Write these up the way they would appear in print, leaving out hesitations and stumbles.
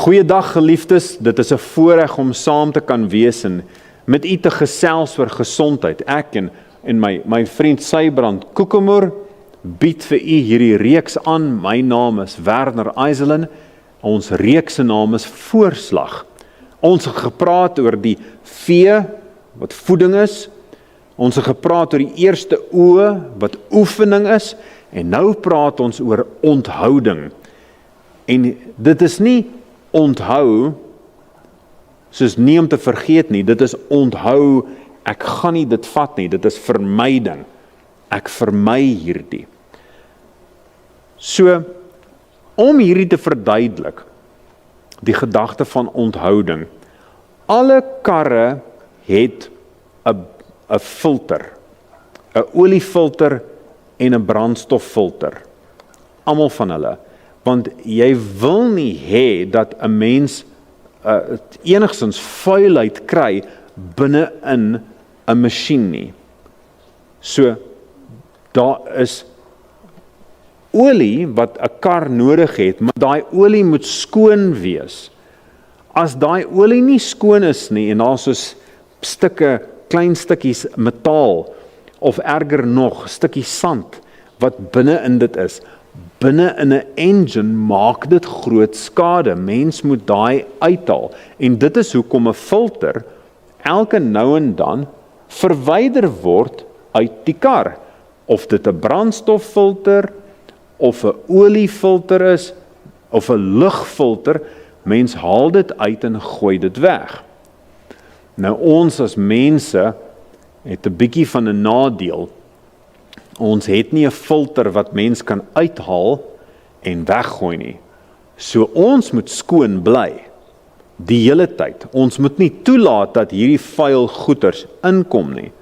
Goeiedag geliefdes, dit is 'n voorreg om saam te kan wees en met u te gesels oor gesondheid. Ek en my vriend Sybrand Koekemoer bied vir u hierdie reeks aan. My naam is Werner Eiselin. Ons reeks se naam is Voorslag. Ons het gepraat oor die V wat voeding is. Ons het gepraat oor die eerste O wat oefening is en nou praat ons oor onthouding. En dit is nie onthou soos nie om te vergeet nie, dit is onthou, ek gaan nie dit vat nie, dit is vermyding. Ek vermy hierdie. So, om hierdie te verduidelik, die gedagte van onthouding, alle karre het 'n filter, 'n oliefilter en 'n brandstoffilter. Almal van hulle. Want jy wil nie hê dat 'n mens enigstens vuilheid kry binne in 'n masjien nie. So, daar is olie wat 'n kar nodig het, maar daai olie moet skoon wees. As daai olie nie skoon is nie en daar soos klein stukkies metaal of erger nog, stukkie sand wat binne in dit is, binne in 'n engine maak dit groot skade. Mens moet daai uithaal. En dit is hoekom 'n filter elke nou en dan verwyder word uit die kar. Of dit 'n brandstoffilter of 'n oliefilter is of 'n lugfilter, mens haal dit uit en gooi dit weg. Nou ons as mense het 'n bietjie van 'n nadeel. Ons het nie 'n filter wat mens kan uithaal en weggooi nie. So ons moet skoon bly, die hele tyd. Ons moet nie toelaat dat hierdie vuil goeters inkom nie.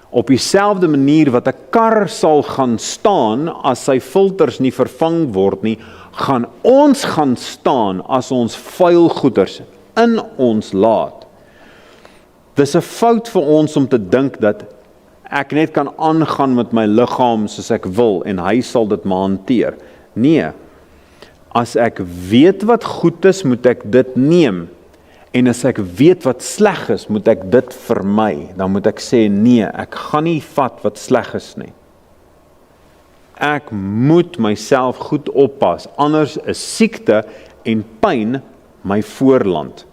Op dieselfde manier wat 'n kar sal gaan staan as sy filters nie vervang word nie, gaan ons gaan staan as ons vuil goeters in ons laat. Dis 'n fout vir ons om te dink dat ek net kan aangaan met my liggaam soos ek wil en hy sal dit maar hanteer. Nee, as ek weet wat goed is, moet ek dit neem. En as ek weet wat sleg is, moet ek dit vermy. Dan moet ek sê, nee, ek gaan nie vat wat sleg is nie. Ek moet myself goed oppas, anders is siekte en pyn my voorland.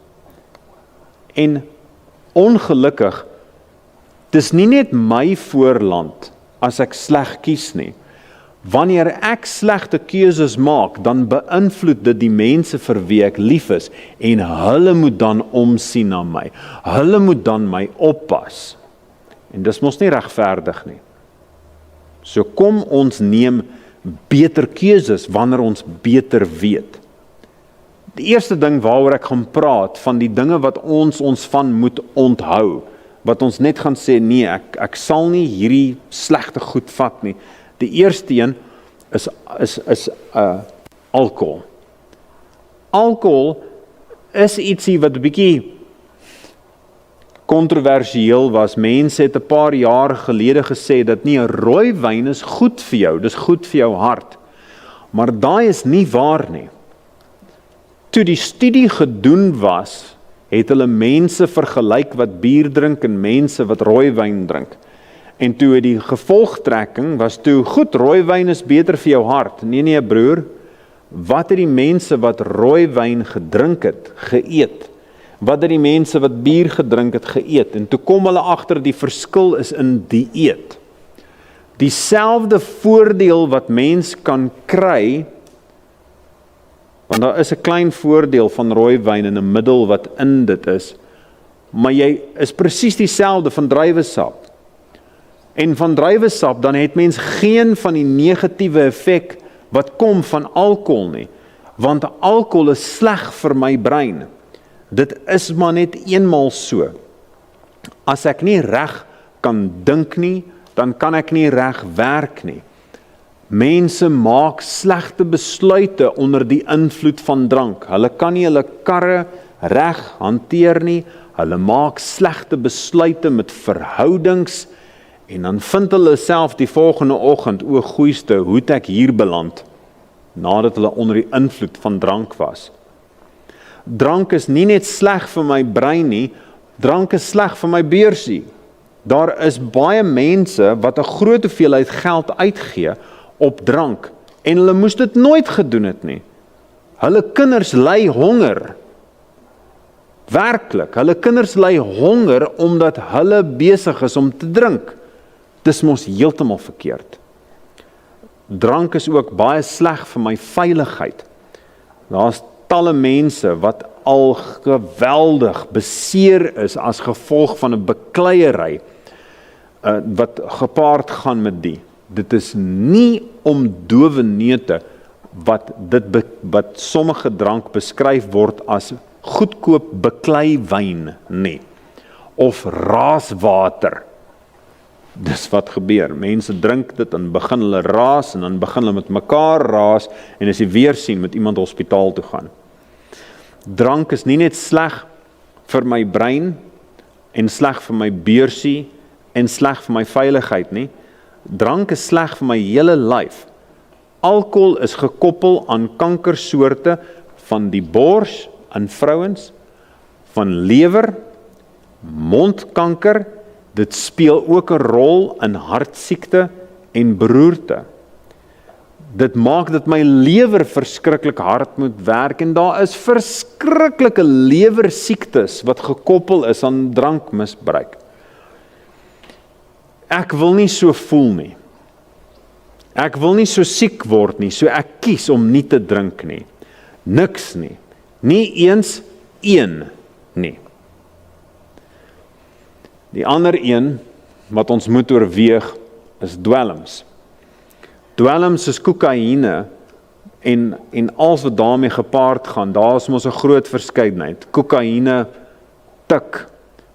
En ongelukkig, dis nie net my voorland as ek sleg kies nie. Wanneer ek slegte keuses maak, dan beïnvloed dit die mense vir wie ek lief is en hulle moet dan omsien na my. Hulle moet dan my oppas. En dis mos nie regverdig nie. So kom ons neem beter keuses wanneer ons beter weet. Die eerste ding waaroor ek gaan praat, van die dinge wat ons van moet onthou, wat ons net gaan sê, nee, ek sal nie hierdie slegte goed vat nie. Die eerste een is alkohol. Alkohol is ietsie wat 'n bietjie kontroversieel was. Mense het 'n paar jaar gelede gesê dat nie 'n rooi wyn is goed vir jou, dis goed vir jou hart. Maar daai is nie waar nie. Toe die studie gedoen was, het hulle mense vergelyk wat bier drink en mense wat rooi wyn drink. En toe die gevolgtrekking was toe, goed, rooi wyn is beter vir jou hart. Nee broer, wat het die mense wat rooi wyn gedrink het, geëet? Wat het die mense wat bier gedrink het, geëet? En toe kom hulle agter die verskil is in die eet. Dieselfde voordeel wat mens kan kry, want daar is 'n klein voordeel van rooi wyn in 'n middel wat in dit is, maar jy is presies dieselfde van druiwesap. En van druiwesap, dan het mens geen van die negatiewe effek wat kom van alkohol nie, want alkohol is sleg vir my brein. Dit is maar net eenmaal so. As ek nie reg kan dink nie, dan kan ek nie reg werk nie. Mense maak slegte besluite onder die invloed van drank. Hulle kan nie hulle karre reg hanteer nie. Hulle maak slegte besluite met verhoudings en dan vind hulle self die volgende oggend, o goeiste, hoe het ek hier beland? Nadat hulle onder die invloed van drank was. Drank is nie net sleg vir my brein nie, drank is sleg vir my beursie. Daar is baie mense wat 'n groot hoeveelheid geld uitgee op drank, en hulle moes dit nooit gedoen het nie. Hulle kinders ly honger. Werklik, hulle kinders ly honger omdat hulle besig is om te drink. Dis mos heeltemal verkeerd. Drank is ook baie sleg vir my veiligheid. Daar's talle mense wat al geweldig beseer is as gevolg van 'n bekleierery wat gepaard gaan met die. Dit is nie om dowe neute wat sommige drank beskryf word as goedkoop beklei wyn nie, of raaswater. Dis wat gebeur. Mense drink dit en begin hulle raas en dan begin hulle met mekaar raas en as jy weer sien met iemand hospitaal toe gaan. Drank is nie net sleg vir my brein en sleg vir my beursie en sleg vir my veiligheid nie. Drank is sleg vir my hele lyf. Alkohol is gekoppel aan kankersoorte van die bors in vrouens, van lewer, mondkanker. Dit speel ook 'n rol in hartsiekte en beroerte. Dit maak dat my lewer verskriklik hard moet werk en daar is verskriklike lewersiektes wat gekoppel is aan drankmisbruik. Ek wil nie so voel nie. Ek wil nie so siek word nie, so ek kies om nie te drink nie. Niks nie. Nie eens een nie. Die ander een wat ons moet oorweeg is dwelms. Dwelms is kokaine en alles wat daarmee gepaard gaan. Daar is mos 'n groot verskeidenheid. Kokaine, tik,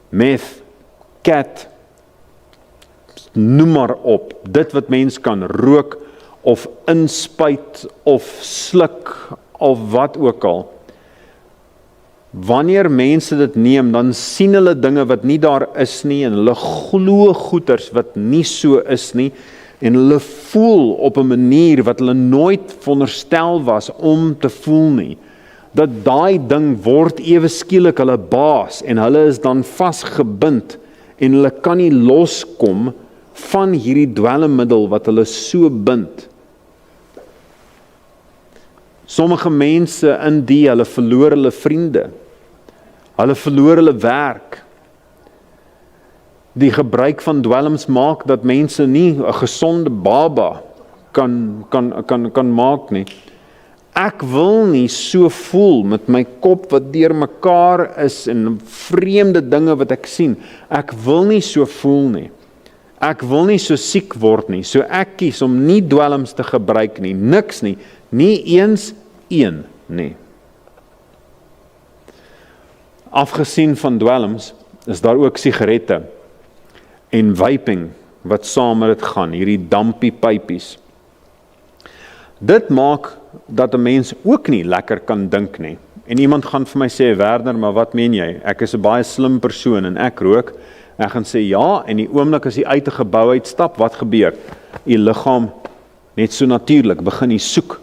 meth, cat, noem maar op. Dit wat mens kan rook of inspuit of sluk of wat ook al. Wanneer mense dit neem, dan sien hulle dinge wat nie daar is nie en hulle glo goeters wat nie so is nie en hulle voel op 'n manier wat hulle nooit veronderstel was om te voel nie. Dat daai ding word ewe skielik hulle baas en hulle is dan vasgebind en hulle kan nie loskom van hierdie dwelmmiddel wat hulle so bind. Sommige mense in hulle verloor hulle vriende. Hulle verloor hulle werk. Die gebruik van dwelms maak dat mense nie 'n gesonde baba kan maak nie. Ek wil nie so voel met my kop wat deur mekaar is en vreemde dinge wat ek sien. Ek wil nie so voel nie. Ek wil nie so siek word nie. So ek kies om nie dwelms te gebruik nie. Niks nie. Nie eens een nie. Afgesien van dwelms is daar ook sigarette en vaping wat saam met dit gaan, hierdie dampie pypies. Dit maak dat 'n mens ook nie lekker kan dink nie. En iemand gaan vir my sê, Werner, maar wat meen jy? Ek is 'n baie slim persoon en ek rook. Ek gaan sê ja, en die oomblik as jy uit 'n gebou uitstap, wat gebeur? Die liggaam net so natuurlik begin jy soek.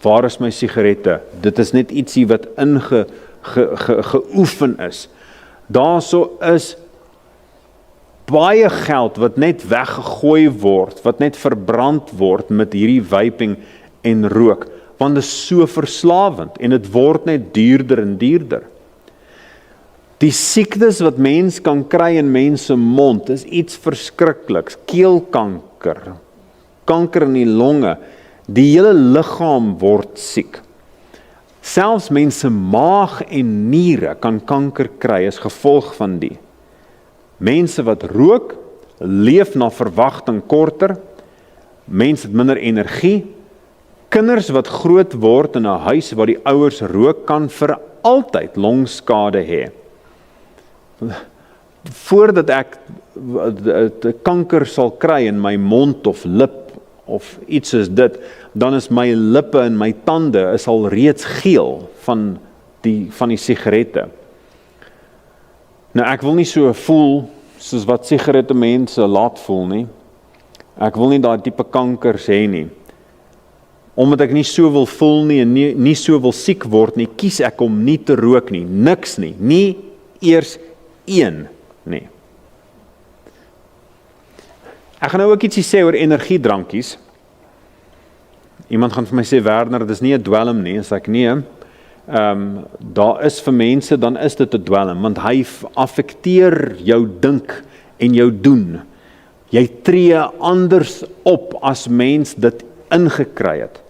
Waar is my sigarette? Dit is net ietsie wat geoefen is. Daarso is baie geld wat net weggegooi word, wat net verbrand word met hierdie vaping en rook, want dit is so verslawend en dit word net duurder en duurder. Die siektes wat mens kan kry in mense mond is iets verskrikliks. Keelkanker, kanker in die longe, die hele liggaam word siek. Selfs mense maag en niere kan kanker kry as gevolg van die. Mense wat rook, leef na verwagting korter, mense het minder energie, kinders wat groot word in 'n huis waar die ouers rook, kan vir altyd longskade hê. Voordat ek kanker sal kry in my mond of lip of iets soos dit, dan is my lippe en my tande is al reeds geel van die sigarette. Nou ek wil nie so voel soos wat sigarette mense laat voel nie. Ek wil nie daai tipe kankers hê nie. Omdat ek nie so wil voel nie en nie so wil siek word nie, kies ek om nie te rook nie, niks nie, nie eers een nie. Ek gaan nou ook ietsie sê oor energiedrankies. Iemand gaan vir my sê, Werner, dit is nie 'n dwelm nie, as ek nee, daar is vir mense, dan is dit 'n dwelm, want hy affekteer jou dink en jou doen. Jy tree anders op as mens dit ingekry het.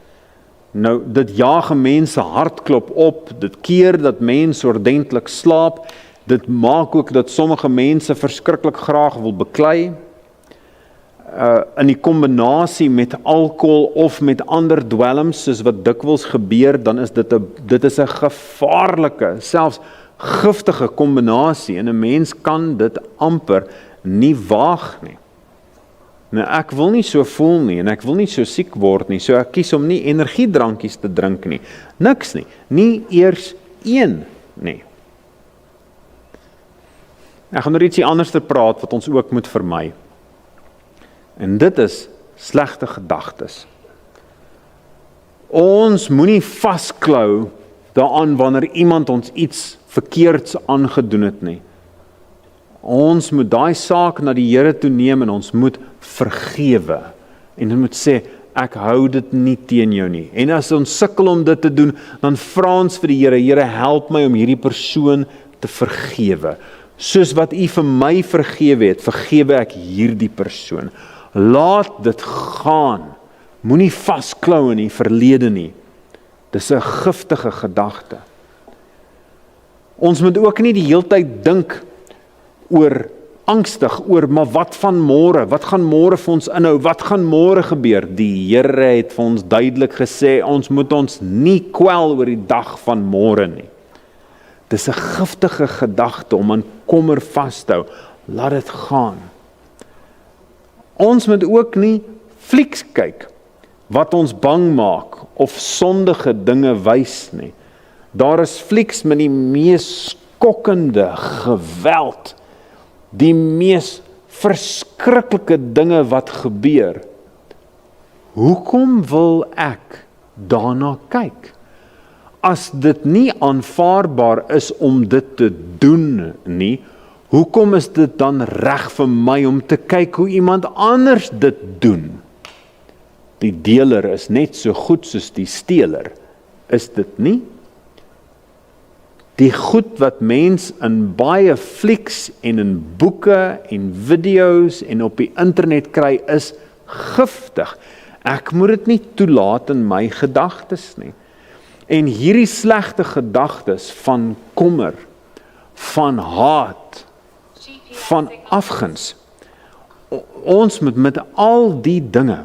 Nou, dit jaag 'n mens se hartklop op, dit keer dat mens ordentlik slaap, dit maak ook dat sommige mense verskriklik graag wil beklei, in die kombinasie met alkohol of met ander dwelms, soos wat dikwels gebeur, dan is dit 'n gevaarlike, selfs giftige kombinasie, en 'n mens kan dit amper nie waag nie. Nou, ek wil nie so voel nie, en ek wil nie so siek word nie, so ek kies om nie energiedrankies te drink nie, niks nie, nie eers een nie. Ek gaan oor ietsie anders te praat, wat ons ook moet vermy. En dit is slegte gedagtes. Ons moenie vasklou daaraan wanneer iemand ons iets verkeerds aangedoen het nie. Ons moet daai saak na die Here toe neem en ons moet vergewe. En ons moet sê, ek hou dit nie teen jou nie. En as ons sukkel om dit te doen, dan vra ons vir die Here, Here, help my om hierdie persoon te vergewe. Soos wat U vir my vergewe het, vergewe ek hierdie persoon. Laat dit gaan. Moenie vasklou in die verlede nie. Dis 'n giftige gedagte. Ons moet ook nie die heeltyd dink oor angstig oor, maar wat van môre? Wat gaan môre vir ons inhou? Wat gaan môre gebeur? Die Here het vir ons duidelik gesê, ons moet ons nie kwel oor die dag van môre nie. Dis 'n giftige gedagte om aan kommer vas te hou. Laat dit gaan. Ons moet ook nie flieks kyk wat ons bang maak of sondige dinge wys nie. Daar is flieks met die mees skokkende geweld, die mees verskriklike dinge wat gebeur. Hoekom wil ek daarna kyk? As dit nie aanvaarbaar is om dit te doen nie, hoekom is dit dan reg vir my om te kyk hoe iemand anders dit doen? Die deler is net so goed soos die steler, is dit nie? Die goed wat mens in baie flieks en in boeke en video's en op die internet kry, is giftig. Ek moet dit nie toelaat in my gedagtes nie. En hierdie slegte gedagtes van kommer, van haat, van afguns, ons moet met al die dinge,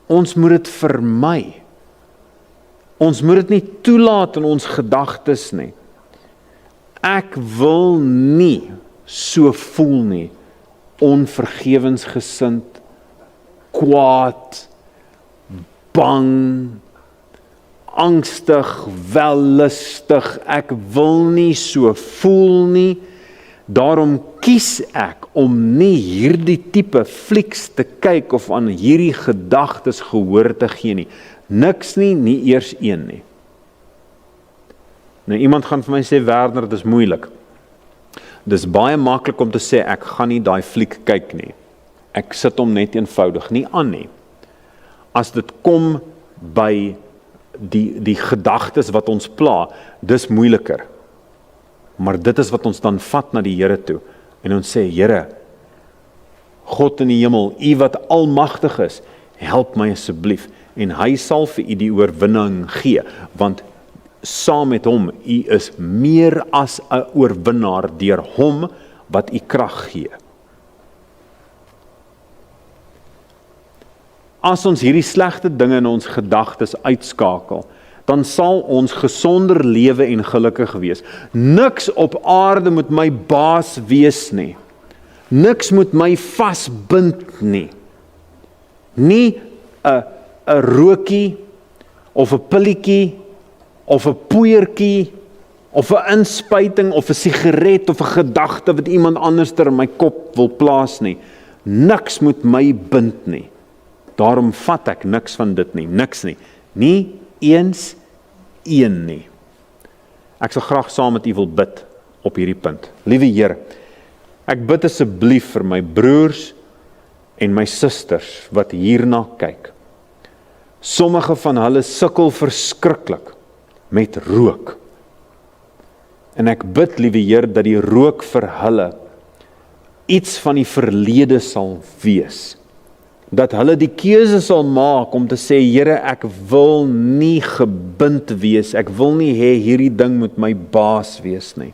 ons moet dit vermy. Ons moet dit nie toelaat in ons gedagtes nie. Ek wil nie so voel nie, onvergewensgesind, kwaad, bang, angstig, wellustig, ek wil nie so voel nie, daarom kies ek om nie hierdie tipe flieks te kyk of aan hierdie gedagtes gehoor te gee nie, niks nie, nie eers een nie. Nou iemand gaan vir my sê, Werner, dis moeilik. Dis baie maklik om te sê, ek gaan nie daai fliek kyk nie. Ek sit hom net eenvoudig nie aan nie. As dit kom by die gedagtes wat ons pla, dis moeiliker. Maar dit is wat ons dan vat na die Here toe. En ons sê, Here, God in die hemel, U wat almagtig is, help my asseblief. En hy sal vir U die oorwinning gee, want saam met hom, U is meer as 'n oorwinnaar deur hom wat U krag gee. As ons hierdie slegte dinge in ons gedagtes uitskakel, dan sal ons gesonder lewe en gelukkig wees. Niks op aarde moet my baas wees nie. Niks moet my vasbind nie. Nie 'n rookie, of 'n pilletjie, of 'n poeiertjie, of 'n inspuiting, of 'n sigaret, of 'n gedagte wat iemand anders ter in my kop wil plaas nie. Niks moet my bind nie. Daarom vat ek niks van dit nie, niks nie. Nie eens een nie. Ek sal graag saam met u wil bid op hierdie punt. Liewe Here, ek bid asseblief vir my broers en my susters wat hierna kyk. Sommige van hulle sukkel verskriklik met rook. En ek bid, liewe Here, dat die rook vir hulle iets van die verlede sal wees. Dat hulle die keuse sal maak om te sê, Here, ek wil nie gebind wees, ek wil nie hê hierdie ding moet my baas wees nie.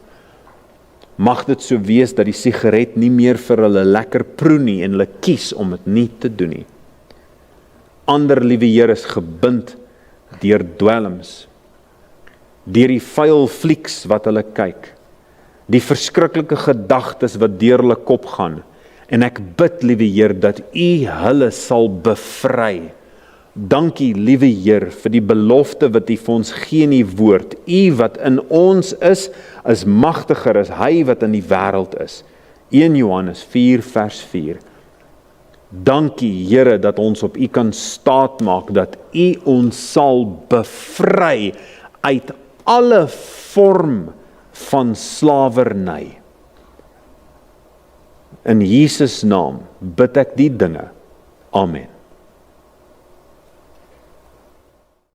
Mag dit so wees dat die sigaret nie meer vir hulle lekker proe nie en hulle kies om dit nie te doen nie. Ander, liewe Here, is gebind deur dwelms, deur die vuil flieks wat hulle kyk, die verskriklike gedagtes wat deur hulle kop gaan. En ek bid, liewe Heer, dat U hulle sal bevry. Dankie, liewe Heer, vir die belofte wat U vir ons gee in U woord. U wat in ons is magtiger as hy wat in die wêreld is. 1 Johannes 4 vers 4. Dankie, Here, dat ons op U kan staatmaak, dat U ons sal bevry uit alle vorm van slawerny. In Jesus naam bid ek die dinge. Amen.